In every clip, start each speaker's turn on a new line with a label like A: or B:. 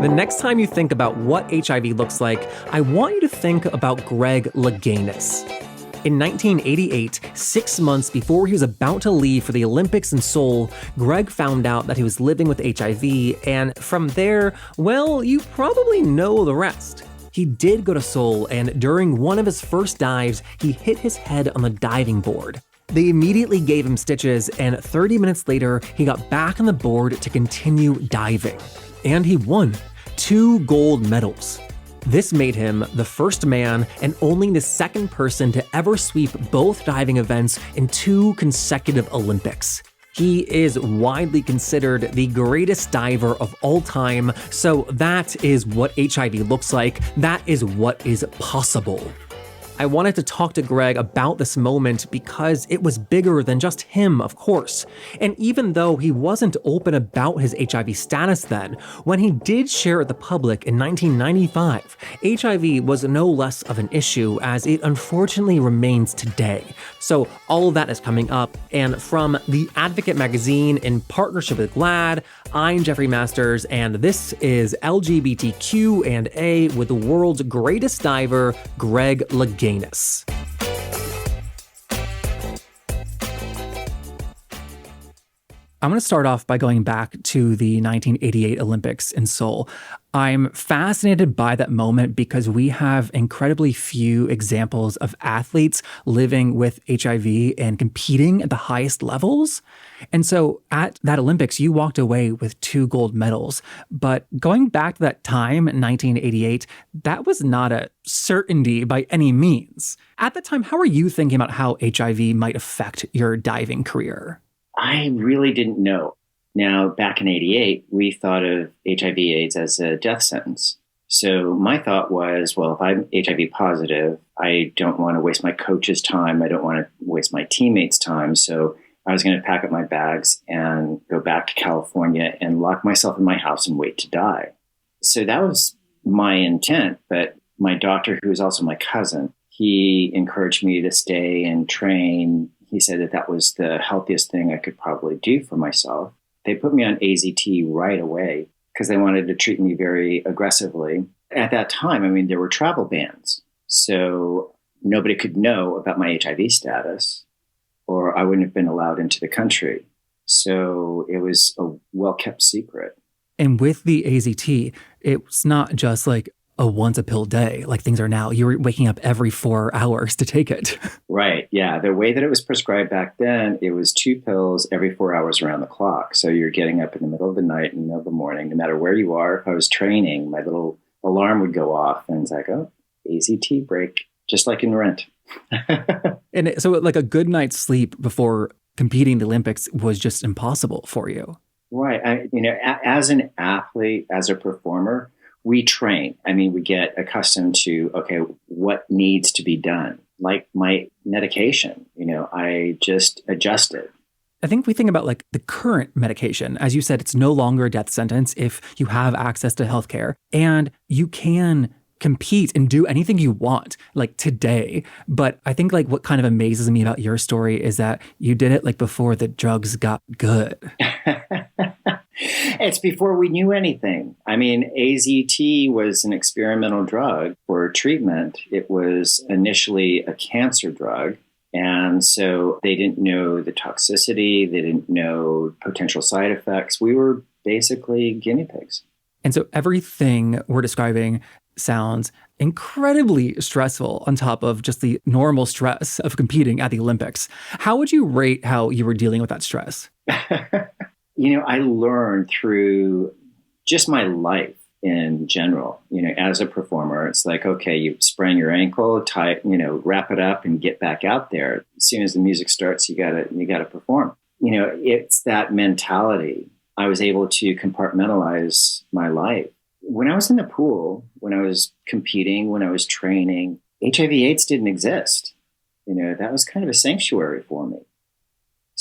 A: The next time you think about what HIV looks like, I want you to think about Greg Louganis. In 1988, 6 months before he was about to leave for the Olympics in Seoul, Greg found out that he was living with HIV, and from there, well, you probably know the rest. He did go to Seoul, and during one of his first dives, he hit his head on the diving board. They immediately gave him stitches, and 30 minutes later, he got back on the board to continue diving. And he won 2 gold medals. This made him the first man and only the second person to ever sweep both diving events in 2 consecutive Olympics. He is widely considered the greatest diver of all time, so that is what HIV looks like. That is what is possible. I wanted to talk to Greg about this moment because it was bigger than just him, of course. And even though he wasn't open about his HIV status then, when he did share it with the public in 1995, HIV was no less of an issue as it unfortunately remains today. So all of that is coming up, and from The Advocate magazine in partnership with GLAAD, I'm Jeffrey Masters, and this is LGBTQ&A with the world's greatest diver, Greg Louganis. I'm going to start off by going back to the 1988 Olympics in Seoul. I'm fascinated by that moment because we have incredibly few examples of athletes living with HIV and competing at the highest levels. And so at that Olympics, you walked away with 2 gold medals. But going back to that time in 1988, that was not a certainty by any means. At the time, how were you thinking about how HIV might affect your diving career?
B: I really didn't know. Now, back in 88, we thought of HIV/AIDS as a death sentence. So my thought was, well, if I'm HIV positive, I don't want to waste my coach's time. I don't want to waste my teammates' time. So I was going to pack up my bags and go back to California and lock myself in my house and wait to die. So that was my intent. But my doctor, who was also my cousin, he encouraged me to stay and train. He said that that was the healthiest thing I could probably do for myself. They put me on AZT right away because they wanted to treat me very aggressively. At that time, I mean, there were travel bans. So nobody could know about my HIV status, or I wouldn't have been allowed into the country. So it was a well-kept secret.
A: And with the AZT, it's not just like a once a pill day like things are now. You were waking up every 4 hours to take it.
B: Right. Yeah. The way that it was prescribed back then, it was 2 pills every 4 hours around the clock. So you're getting up in the middle of the night, in the middle of the morning, no matter where you are. If I was training, my little alarm would go off and it's like, oh, AZT break, just like in Rent.
A: And so like a good night's sleep before competing the Olympics was just impossible for you.
B: Right. As an athlete, as a performer, we train. I mean, we get accustomed to, okay, what needs to be done? Like my medication, I just adjust it.
A: I think we think about like the current medication. As you said, it's no longer a death sentence if you have access to healthcare, and you can compete and do anything you want like today. But I think like what kind of amazes me about your story is that you did it like before the drugs got good.
B: It's before we knew anything. I mean, AZT was an experimental drug for treatment. It was initially a cancer drug. And so they didn't know the toxicity. They didn't know potential side effects. We were basically guinea pigs.
A: And so everything we're describing sounds incredibly stressful on top of just the normal stress of competing at the Olympics. How would you rate how you were dealing with that stress?
B: I learned through just my life in general, as a performer. It's like, okay, you sprain your ankle, wrap it up and get back out there. As soon as the music starts, you gotta perform. It's that mentality. I was able to compartmentalize my life. When I was in the pool, when I was competing, when I was training, HIV/AIDS didn't exist. That was kind of a sanctuary for me.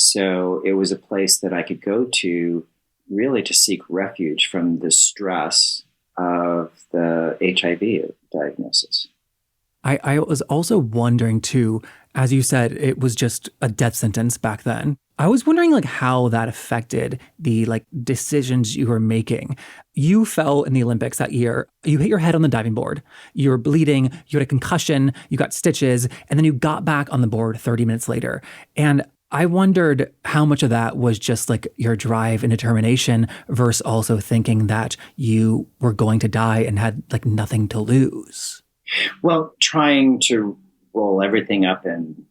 B: So it was a place that I could go to really to seek refuge from the stress of the HIV diagnosis.
A: I was also wondering too, As you said, it was just a death sentence back then. I was wondering like how that affected the like decisions you were making. You fell in the Olympics that year. You hit your head on the diving board. You were bleeding, you had a concussion, you got stitches, and then you got back on the board 30 minutes later. And I wondered how much of that was just like your drive and determination versus also thinking that you were going to die and had like nothing to lose.
B: Well, trying to roll everything up in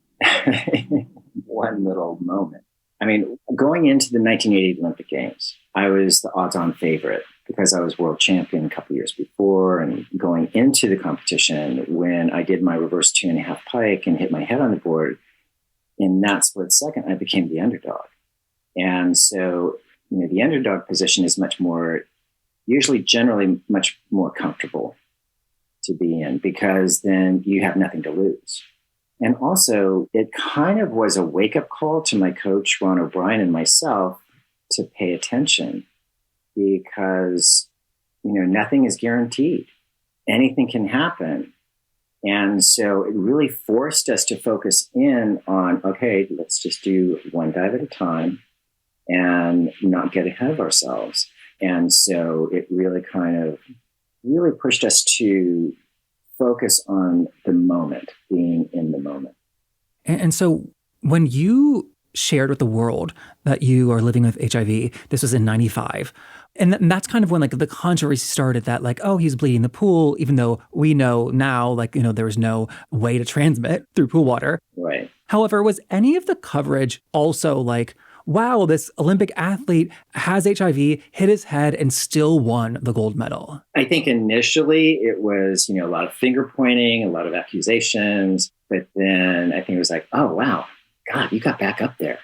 B: one little moment. I mean, going into the 1980 Olympic Games, I was the odds-on favorite because I was world champion a couple years before. And going into the competition, when I did my reverse 2.5 pike and hit my head on the board, in that split second, I became the underdog. And so, the underdog position is generally much more comfortable to be in because then you have nothing to lose. And also, it kind of was a wake-up call to my coach, Ron O'Brien, and myself to pay attention because, nothing is guaranteed. Anything can happen. And so it really forced us to focus in on, okay, let's just do one dive at a time and not get ahead of ourselves. And so it really really pushed us to focus on the moment, being in the moment.
A: And so when you shared with the world that you are living with HIV, this was in 95. And that's kind of when like the controversy started that like, oh, he's bleeding the pool, even though we know now, like, there was no way to transmit through pool water.
B: Right.
A: However, was any of the coverage also like, wow, this Olympic athlete has HIV, hit his head, and still won the gold medal?
B: I think initially it was, a lot of finger pointing, a lot of accusations. But then I think it was like, oh, wow, God, you got back up there.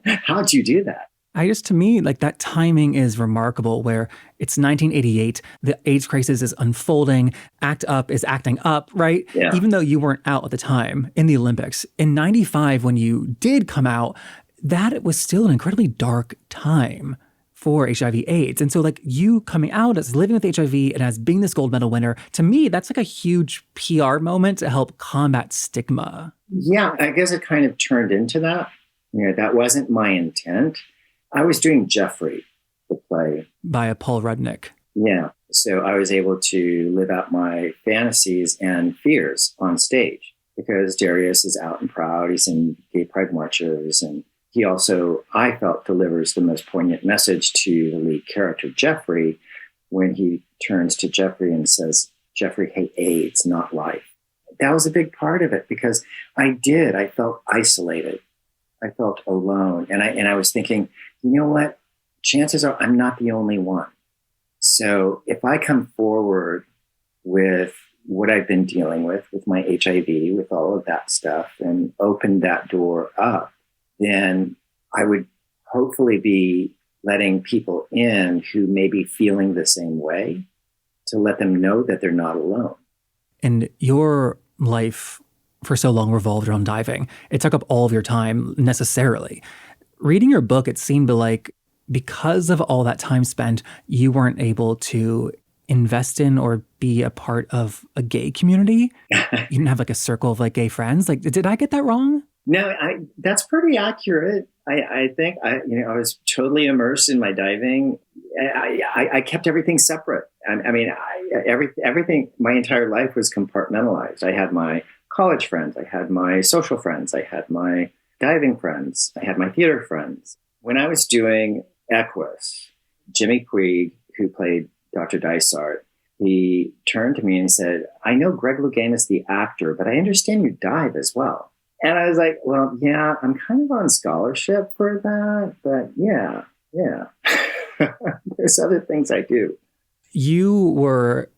B: How'd you do that?
A: To me, like that timing is remarkable where it's 1988, the AIDS crisis is unfolding, ACT UP is acting up, right?
B: Yeah.
A: Even though you weren't out at the time in the Olympics. In 95, when you did come out, that was still an incredibly dark time for HIV AIDS. And so like you coming out as living with HIV and as being this gold medal winner, to me, that's like a huge PR moment to help combat stigma.
B: Yeah, I guess it kind of turned into that. That wasn't my intent. I was doing Jeffrey, the play.
A: By Paul Rudnick.
B: Yeah. So I was able to live out my fantasies and fears on stage because Darius is out and proud. He's in gay pride marches. And he also, I felt, delivers the most poignant message to the lead character, Jeffrey, when he turns to Jeffrey and says, Jeffrey, hey, AIDS, not life. That was a big part of it because I felt isolated. I felt alone. And I was thinking, you know what? Chances are I'm not the only one. So if I come forward with what I've been dealing with my HIV, with all of that stuff, and open that door up, then I would hopefully be letting people in who may be feeling the same way to let them know that they're not alone.
A: And your life for so long revolved around diving. It took up all of your time necessarily. Reading your book, it seemed like because of all that time spent, you weren't able to invest in or be a part of a gay community. You didn't have like a circle of like gay friends. Like, did I get that wrong?
B: No, that's pretty accurate. I think I was totally immersed in my diving. I kept everything separate. Everything, my entire life was compartmentalized. I had my college friends. I had my social friends. I had my diving friends. I had my theater friends. When I was doing Equus, Jimmy Puig, who played Dr. Dysart, he turned to me and said, I know Greg Louganis, the actor, but I understand you dive as well. And I was like, well, yeah, I'm kind of on scholarship for that, but yeah. There's other things I do.
A: You were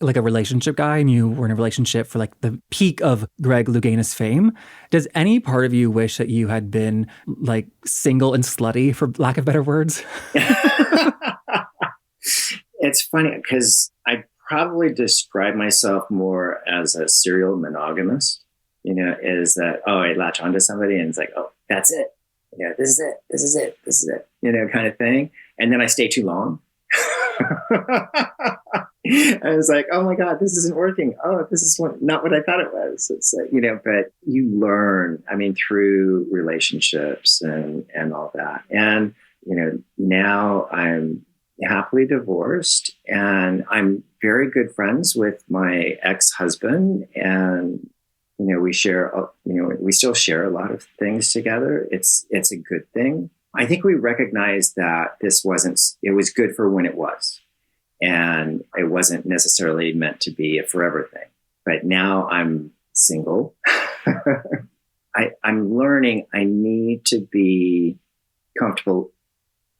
A: like a relationship guy and you were in a relationship for like the peak of Greg Louganis fame. Does any part of you wish that you had been like single and slutty, for lack of better words?
B: It's funny because I probably describe myself more as a serial monogamist. Is that, I latch onto somebody and it's like, oh, that's it. This is it, kind of thing. And then I stay too long. I was like, oh my God, this isn't working. Oh, this is not what I thought it was. It's but you learn, I mean, through relationships and all that. And, now I'm happily divorced and I'm very good friends with my ex-husband. And, we share, we still share a lot of things together. It's a good thing. I think we recognized that it was good for when it was. And it wasn't necessarily meant to be a forever thing. But now I'm single. I'm learning I need to be comfortable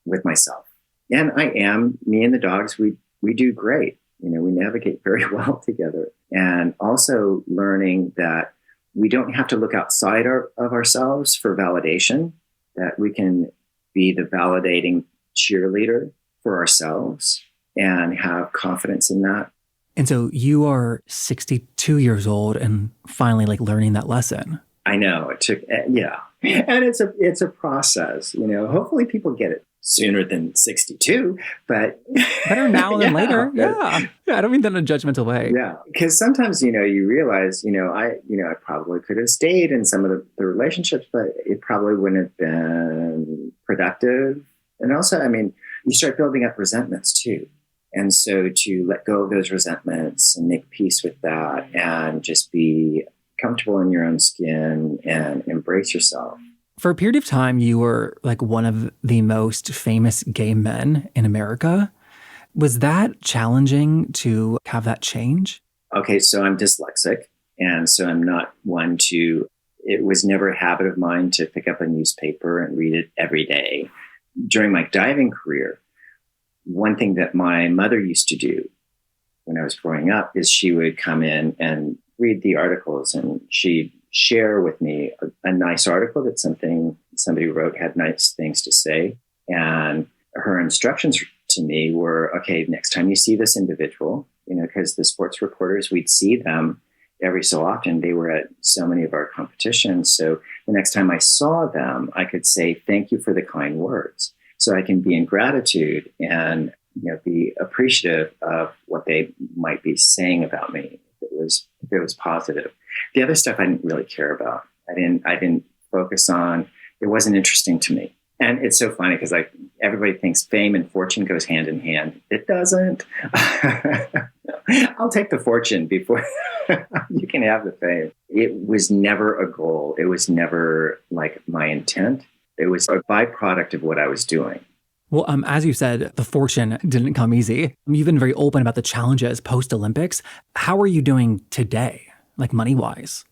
B: with myself. And I am. Me and the dogs, we do great. We navigate very well together. And also learning that we don't have to look outside of ourselves for validation, that we can be the validating cheerleader for ourselves and have confidence in that.
A: And so you are 62 years old and finally learning that lesson.
B: I know it took, yeah. And it's a process, hopefully people get it sooner than 62, but
A: better now than later. Yeah. I don't mean that in a judgmental way.
B: Yeah. Because sometimes, you realize, I probably could have stayed in some of the relationships, but it probably wouldn't have been productive. And also, you start building up resentments too. And so to let go of those resentments and make peace with that and just be comfortable in your own skin and embrace yourself.
A: For a period of time, you were one of the most famous gay men in America. Was that challenging to have that change?
B: Okay, so I'm dyslexic. And so I'm not one it was never a habit of mine to pick up a newspaper and read it every day. During my diving career, one thing that my mother used to do when I was growing up is she would come in and read the articles, and she'd share with me a nice article that somebody wrote, had nice things to say. And her instructions to me were, okay, next time you see this individual, because the sports reporters, we'd see them every so often. They were at so many of our competitions. So the next time I saw them, I could say, thank you for the kind words. So I can be in gratitude and be appreciative of what they might be saying about me if it was positive. The other stuff I didn't really care about. I didn't focus on. It wasn't interesting to me. And it's so funny because everybody thinks fame and fortune goes hand in hand. It doesn't. I'll take the fortune before you can have the fame. It was never a goal. It was never my intent. It was a byproduct of what I was doing.
A: Well, as you said, the fortune didn't come easy. You've been very open about the challenges post-Olympics. How are you doing today, money-wise?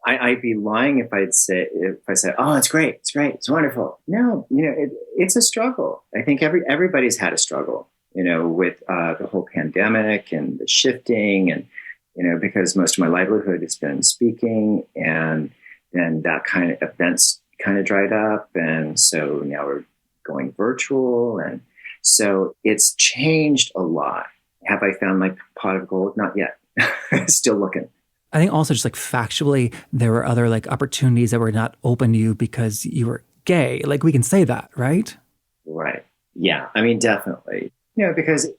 B: I'd be lying if I said, oh, it's great, it's wonderful. No, it's a struggle. I think everybody's had a struggle, with the whole pandemic and the shifting, and because most of my livelihood has been speaking, and then that kind of events kind of dried up, and so now we're going virtual, and so it's changed a lot. Have I found my pot of gold? Not yet. Still looking.
A: I think also just factually, there were other opportunities that were not open to you because you were gay. We can say that, right?
B: Right. Yeah. Definitely. Because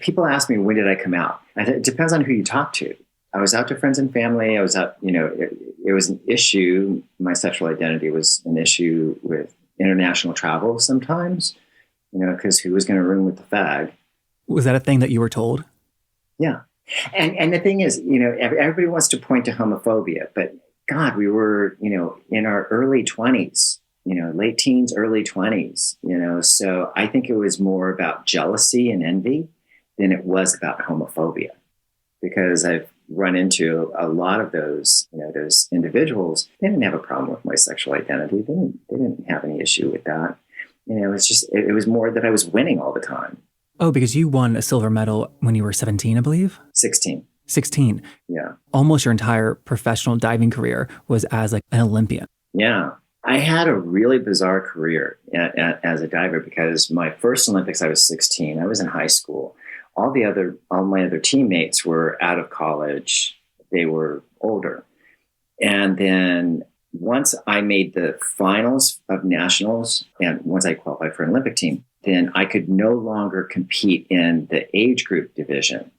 B: people ask me, when did I come out? It depends on who you talk to. I was out to friends and family. I was out, it was an issue. My sexual identity was an issue with international travel sometimes, because who was going to room with the fag?
A: Was that a thing that you were told?
B: Yeah. And the thing is, everybody wants to point to homophobia, but God, we were, in our early 20s, late teens, early 20s, so I think it was more about jealousy and envy than it was about homophobia, because I've run into a lot of those, those individuals. They didn't have a problem with my sexual identity. They didn't have any issue with that. It was more that I was winning all the time.
A: Oh, because you won a silver medal when you were 17, I believe?
B: 16.
A: 16.
B: Yeah.
A: Almost your entire professional diving career was as an Olympian.
B: Yeah. I had a really bizarre career as a diver, because my first Olympics, I was 16. I was in high school. All my other teammates were out of college. They were older. And then once I made the finals of nationals, and once I qualified for an Olympic team, then I could no longer compete in the age group division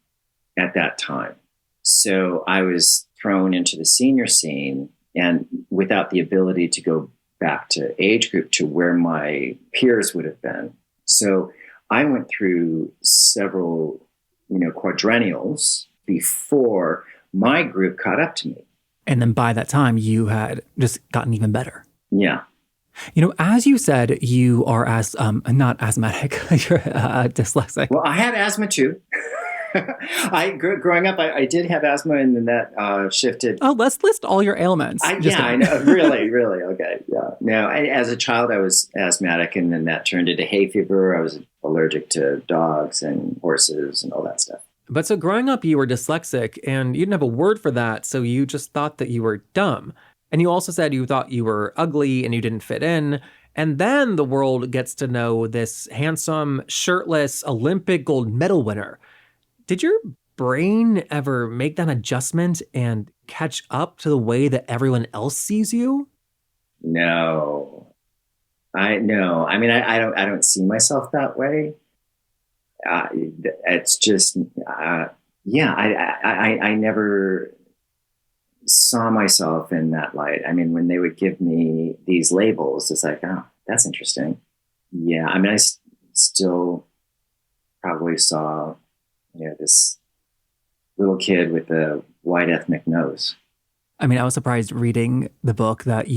B: at that time. So I was thrown into the senior scene and without the ability to go back to age group to where my peers would have been. So I went through several, quadrennials before my group caught up to me.
A: And then by that time, you had just gotten even better.
B: Yeah.
A: As you said, you are not asthmatic, you're dyslexic.
B: Well, I had asthma too. Growing up, I did have asthma, and then that shifted.
A: Oh, let's list all your ailments.
B: I know. Really, really. Okay. Yeah. Now, as a child, I was asthmatic, and then that turned into hay fever. I was allergic to dogs and horses and all that stuff.
A: But so growing up, you were dyslexic, and you didn't have a word for that, so you just thought that you were dumb. And you also said you thought you were ugly and you didn't fit in. And then the world gets to know this handsome, shirtless, Olympic gold medal winner. Did your brain ever make that adjustment and catch up to the way that everyone else sees you?
B: No. I don't see myself that way. It's just, I never saw myself in that light. I mean, when they would give me these labels, it's like, oh, that's interesting. Yeah. I mean, I still probably saw, this little kid with a white ethnic nose.
A: I mean, I was surprised reading the book that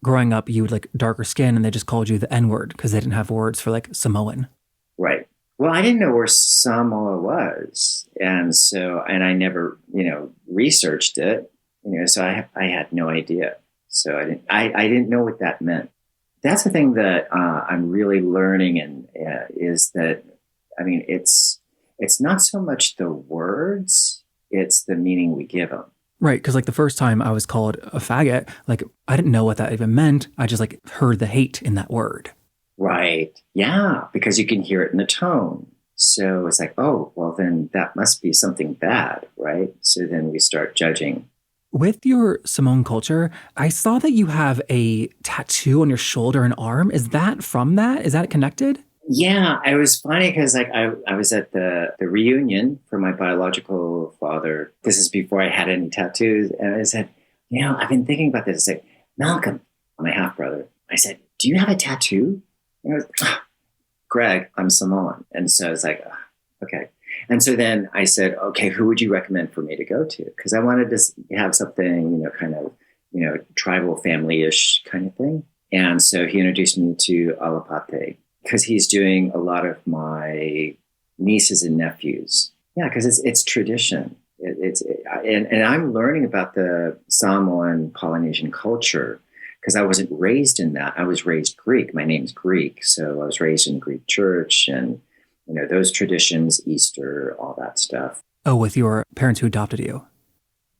A: growing up, you had darker skin and they just called you the N-word because they didn't have words for Samoan.
B: Right. Well, I didn't know where Samoa was. And I never, researched it, so I had no idea. So I didn't know what that meant. That's the thing that I'm really learning is that, I mean, it's not so much the words, it's the meaning we give them.
A: Right, because the first time I was called a faggot, I didn't know what that even meant. I just heard the hate in that word.
B: Right. Yeah, because you can hear it in the tone. So it's oh, well, then that must be something bad, right? So then we start judging.
A: With your Samoan culture, I saw that you have a tattoo on your shoulder and arm. Is that from that? Is that connected?
B: Yeah, it was funny because I was at the reunion for my biological father. This is before I had any tattoos. And I said, I've been thinking about this. I said, Malcolm, my half brother, I said, do you have a tattoo? And I was, Greg, I'm Samoan. And so I was okay. And so then I said, okay, who would you recommend for me to go to? Because I wanted to have something, kind of, tribal family-ish kind of thing. And so he introduced me to Alapate because he's doing a lot of my nieces and nephews. Yeah, because it's tradition. And I'm learning about the Samoan Polynesian culture because I wasn't raised in that. I was raised Greek. My name's Greek. So I was raised in Greek church and, those traditions, Easter, all that stuff.
A: Oh, with your parents who adopted you.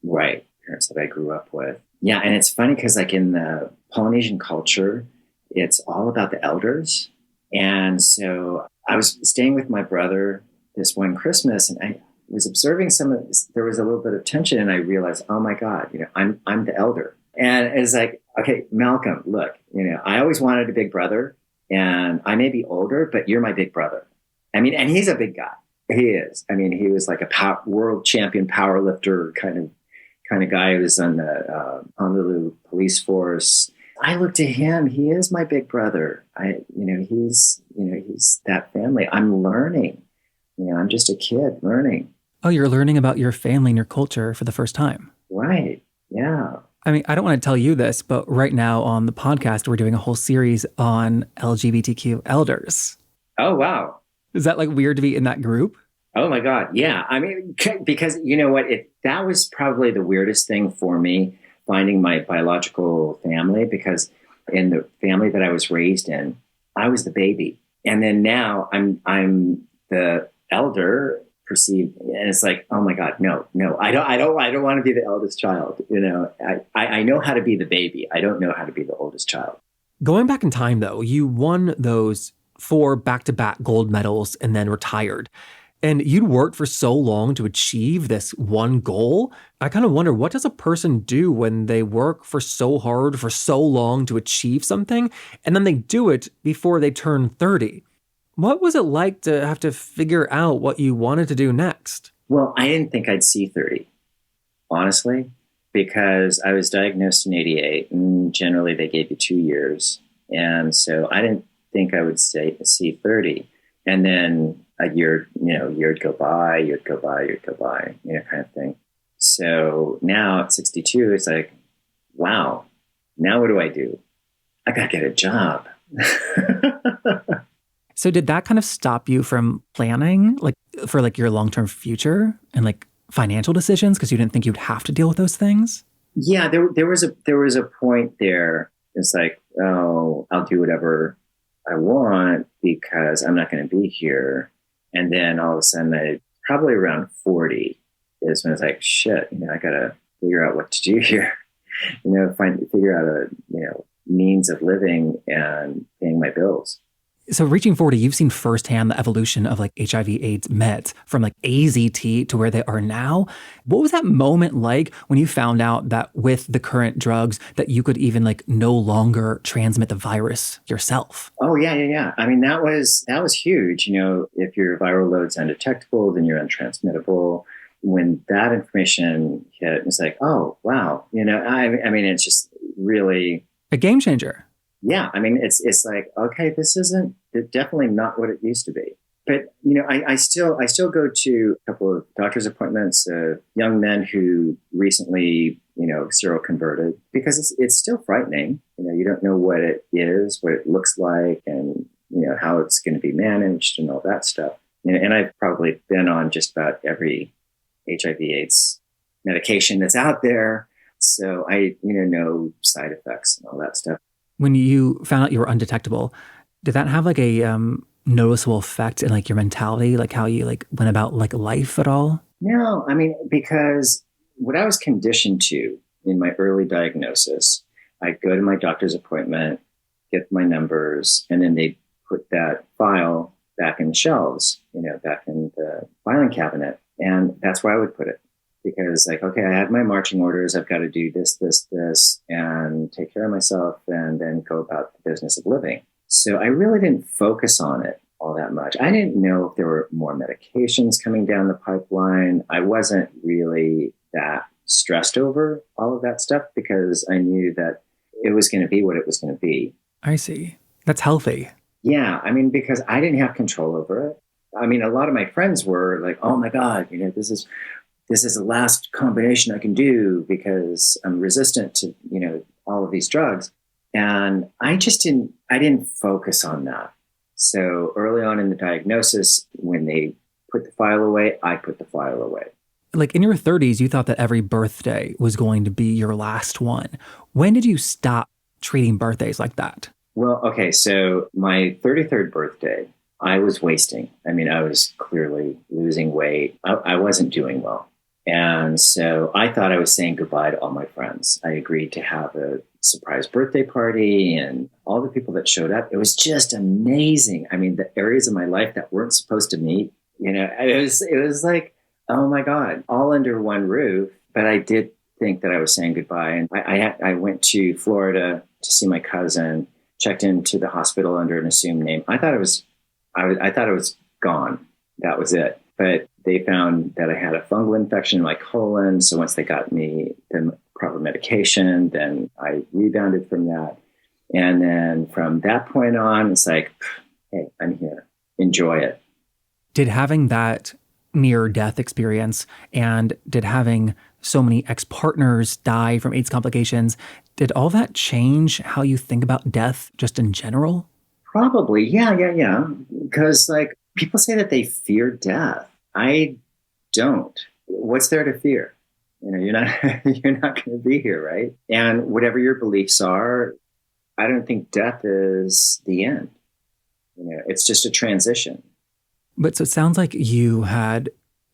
B: Right. Parents that I grew up with. Yeah. And it's funny because in the Polynesian culture, it's all about the elders. And so I was staying with my brother this one Christmas and I was observing there was a little bit of tension and I realized, oh my God, I'm the elder. And it's okay, Malcolm, look, I always wanted a big brother and I may be older, but you're my big brother. I mean, and he's a big guy. He is. I mean, he was a world champion power lifter kind of guy who was on the Honolulu police force. I look to him. He is my big brother. He's that family. I'm learning. I'm just a kid learning.
A: Oh, you're learning about your family and your culture for the first time.
B: Right. Yeah.
A: I mean, I don't want to tell you this, but right now on the podcast, we're doing a whole series on LGBTQ elders.
B: Oh, wow.
A: Is that weird to be in that group?
B: Oh my God. Yeah. I mean, because you know what, that was probably the weirdest thing for me, finding my biological family, because in the family that I was raised in, I was the baby. And then now I'm the elder perceived. And it's oh my God, no, I don't want to be the eldest child. I know how to be the baby. I don't know how to be the oldest child.
A: Going back in time though, you won those 4 back-to-back gold medals and then retired. And you'd worked for so long to achieve this one goal. I kind of wonder, what does a person do when they work for so hard for so long to achieve something, and then they do it before they turn 30? What was it like to have to figure out what you wanted to do next?
B: Well, I didn't think I'd see 30, honestly, because I was diagnosed in 88 and generally they gave you 2 years. And so I didn't think I would see 30. And then a year, year'd go by, year'd go by, year'd go by, kind of thing. So now at 62, it's like, wow, now what do I do? I got to get a job.
A: So did that kind of stop you from planning like for like your long-term future and like financial decisions because you didn't think you'd have to deal with those things?
B: Yeah, there was a point there. It's like, oh, I'll do whatever I want because I'm not going to be here. And then all of a sudden, probably around 40 is when it's like, shit, I got to figure out what to do here. Figure out a means of living and paying my bills.
A: So reaching 40, you've seen firsthand the evolution of like HIV/AIDS meds from like AZT to where they are now. What was that moment like when you found out that with the current drugs that you could even like no longer transmit the virus yourself?
B: Oh, yeah. I mean, that was huge. If your viral load's undetectable, then you're untransmittable. When that information hit, it's like, oh, wow. I mean, it's just really
A: a game changer.
B: Yeah, I mean, it's like, okay, this isn't definitely not what it used to be. But I still go to a couple of doctor's appointments of young men who recently seroconverted because it's still frightening. You don't know what it is, what it looks like, and how it's going to be managed and all that stuff. And I've probably been on just about every HIV/AIDS medication that's out there, so I know side effects and all that stuff.
A: When you found out you were undetectable, did that have like a noticeable effect in like your mentality, like how you like went about like life at all?
B: No, I mean, because what I was conditioned to in my early diagnosis, I'd go to my doctor's appointment, get my numbers, and then they'd put that file back in the shelves, back in the filing cabinet. And that's where I would put it. Because like, okay, I have my marching orders. I've got to do this, and take care of myself and then go about the business of living. So I really didn't focus on it all that much. I didn't know if there were more medications coming down the pipeline. I wasn't really that stressed over all of that stuff because I knew that it was going to be what it was going to be.
A: I see. That's healthy.
B: Yeah. I mean, because I didn't have control over it. I mean, a lot of my friends were like, oh my God, this is the last combination I can do because I'm resistant to, all of these drugs. And I didn't focus on that. So early on in the diagnosis, when they put the file away, I put the file away.
A: Like in your 30s, you thought that every birthday was going to be your last one. When did you stop treating birthdays like that?
B: Well, okay. So my 33rd birthday, I was wasting. I mean, I was clearly losing weight. I wasn't doing well. And so I thought I was saying goodbye to all my friends. I agreed to have a surprise birthday party and all the people that showed up. It was just amazing. I mean, the areas of my life that weren't supposed to meet, it was like, oh my God, all under one roof. But I did think that I was saying goodbye. And I went to Florida to see my cousin, checked into the hospital under an assumed name. I thought it was gone. That was it. But they found that I had a fungal infection in my colon. So once they got me the proper medication, then I rebounded from that. And then from that point on, it's like, hey, I'm here. Enjoy it.
A: Did having that near-death experience and did having so many ex-partners die from AIDS complications, did all that change how you think about death just in general?
B: Probably. Yeah. Because like people say that they fear death. I don't. What's there to fear? You're not going to be here, right? And whatever your beliefs are, I don't think death is the end. It's just a transition.
A: But so it sounds like you had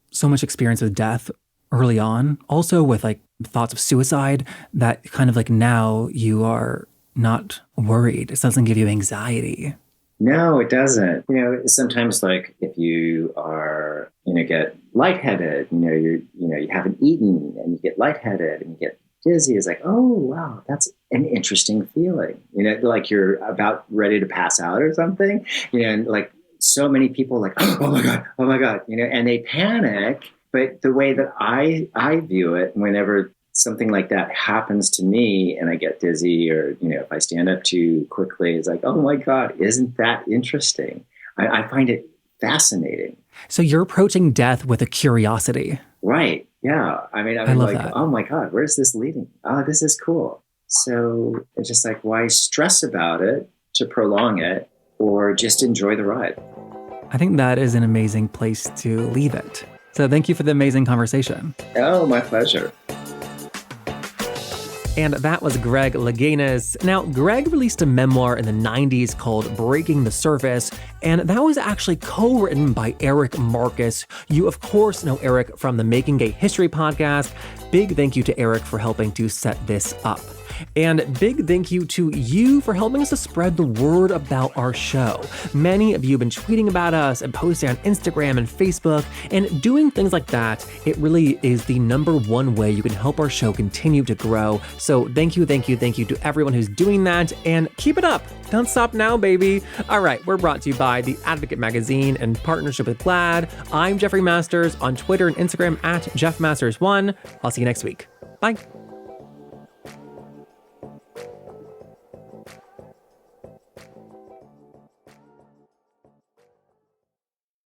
A: so much experience with death early on, also with like thoughts of suicide, that kind of like now you are not worried. It doesn't give you anxiety.
B: No, it doesn't. Sometimes like if you are, get lightheaded, you haven't eaten and you get lightheaded and you get dizzy. It's like, oh, wow, that's an interesting feeling. Like you're about ready to pass out or something, and like so many people like, oh my God, and they panic. But the way that I view it, whenever something like that happens to me and I get dizzy, or, if I stand up too quickly, it's like, oh my God, isn't that interesting? I find it fascinating.
A: So you're approaching death with a curiosity.
B: Right. Yeah. I mean,
A: I love
B: like,
A: that.
B: oh my God, where's this leading? Oh, this is cool. So it's just like, why stress about it to prolong it, or just enjoy the ride?
A: I think that is an amazing place to leave it. So thank you for the amazing conversation.
B: Oh, my pleasure.
A: And that was Greg Louganis. Now, Greg released a memoir in the 90s called Breaking the Surface, and that was actually co-written by Eric Marcus. You, of course, know Eric from the Making Gay History podcast. Big thank you to Eric for helping to set this up. And big thank you to you for helping us to spread the word about our show. Many of you have been tweeting about us and posting on Instagram and Facebook, and doing things like that. It really is the number one way you can help our show continue to grow. So thank you to everyone who's doing that, and keep it up. Don't stop now, baby. All right, we're brought to you by The Advocate Magazine in partnership with GLAAD. I'm Jeffrey Masters on Twitter and Instagram at JeffMasters1. I'll see you next week. Bye.